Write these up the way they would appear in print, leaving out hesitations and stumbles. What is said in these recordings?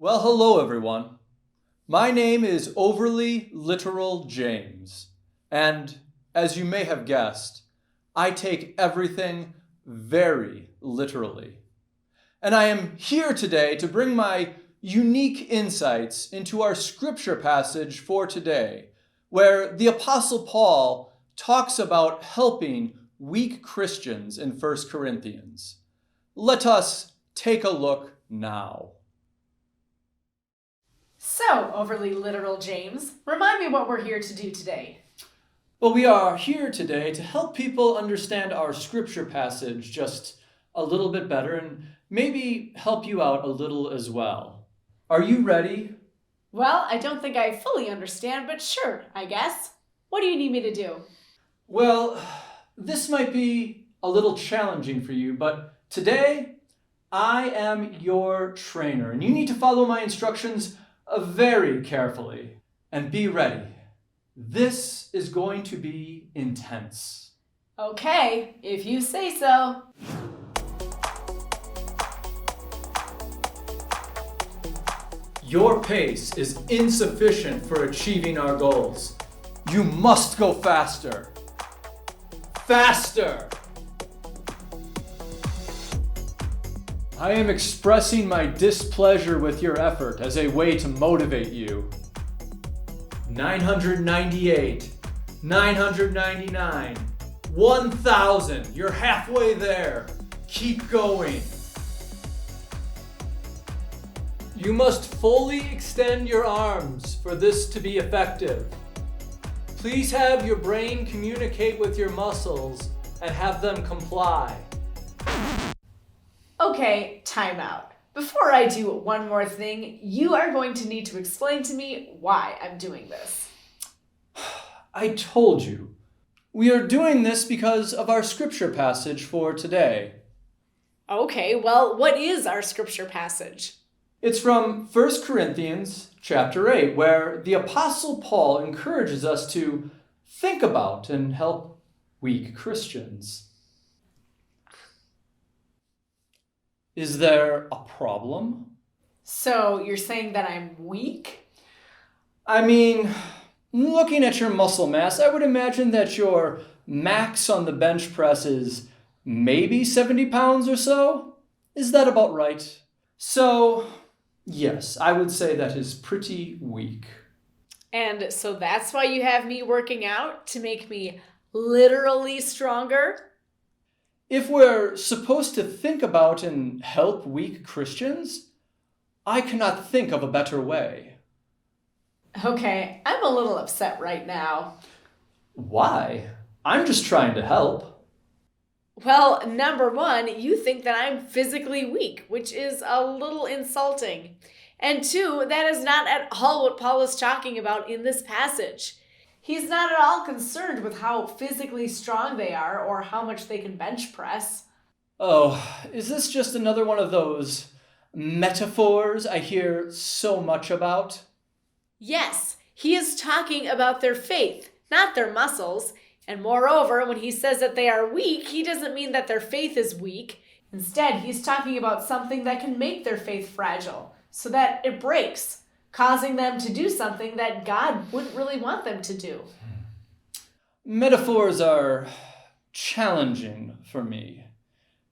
Well, hello everyone. My name is Overly Literal James, and as you may have guessed, I take everything very literally. And I am here today to bring my unique insights into our scripture passage for today, where the Apostle Paul talks about helping weak Christians in 1 Corinthians. Let us take a look now. So, overly literal James, remind me what we're here to do today. Well, we are here today to help people understand our scripture passage just a little bit better and maybe help you out a little as well. Are you ready? Well, I don't think I fully understand, but sure, I guess. What do you need me to do? Well, this might be a little challenging for you, but today I am your trainer and you need to follow my instructions very carefully and be ready. This is going to be intense. Okay, if you say so. Your pace is insufficient for achieving our goals. You must go faster. Faster! I am expressing my displeasure with your effort as a way to motivate you. 998, 999, 1,000. You're halfway there. Keep going. You must fully extend your arms for this to be effective. Please have your brain communicate with your muscles and have them comply. Okay, time out. Before I do one more thing, you are going to need to explain to me why I'm doing this. I told you. We are doing this because of our scripture passage for today. Okay, well, what is our scripture passage? It's from 1 Corinthians chapter 8, where the Apostle Paul encourages us to think about and help weak Christians. Is there a problem? So, you're saying that I'm weak? I mean, looking at your muscle mass, I would imagine that your max on the bench press is maybe 70 pounds or so. Is that about right? So, yes, I would say that is pretty weak. And so that's why you have me working out, to make me literally stronger? If we're supposed to think about and help weak Christians, I cannot think of a better way. Okay, I'm a little upset right now. Why? I'm just trying to help. Well, number one, you think that I'm physically weak, which is a little insulting. And two, that is not at all what Paul is talking about in this passage. He's not at all concerned with how physically strong they are or how much they can bench press. Oh, is this just another one of those metaphors I hear so much about? Yes, he is talking about their faith, not their muscles. And moreover, when he says that they are weak, he doesn't mean that their faith is weak. Instead, he's talking about something that can make their faith fragile, so that it breaks, causing them to do something that God wouldn't really want them to do. Metaphors are challenging for me.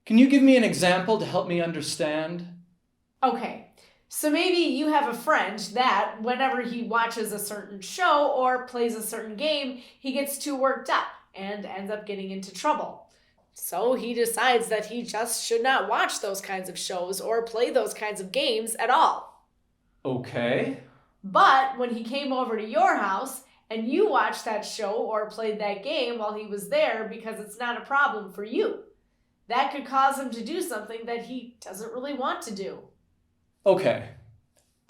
Can you give me an example to help me understand? Okay, so maybe you have a friend that whenever he watches a certain show or plays a certain game, he gets too worked up and ends up getting into trouble. So he decides that he just should not watch those kinds of shows or play those kinds of games at all. Okay. But when he came over to your house and you watched that show or played that game while he was there because it's not a problem for you, that could cause him to do something that he doesn't really want to do. Okay.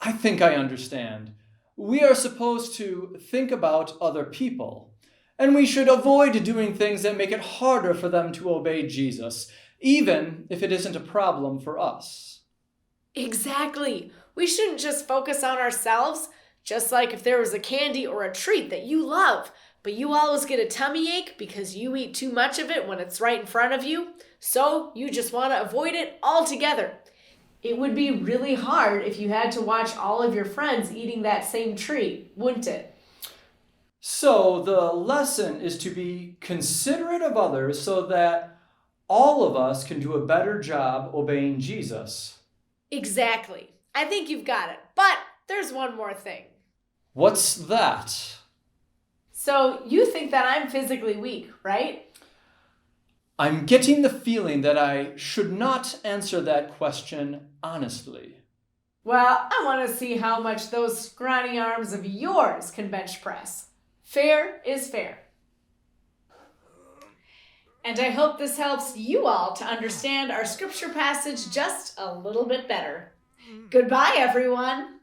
I think I understand. We are supposed to think about other people, and we should avoid doing things that make it harder for them to obey Jesus, even if it isn't a problem for us. Exactly. We shouldn't just focus on ourselves, just like if there was a candy or a treat that you love, but you always get a tummy ache because you eat too much of it when it's right in front of you, so you just want to avoid it altogether. It would be really hard if you had to watch all of your friends eating that same treat, wouldn't it? So the lesson is to be considerate of others so that all of us can do a better job obeying Jesus. Exactly. I think you've got it. But there's one more thing. What's that? So you think that I'm physically weak, right? I'm getting the feeling that I should not answer that question honestly. Well, I want to see how much those scrawny arms of yours can bench press. Fair is fair. And I hope this helps you all to understand our scripture passage just a little bit better. Goodbye, everyone.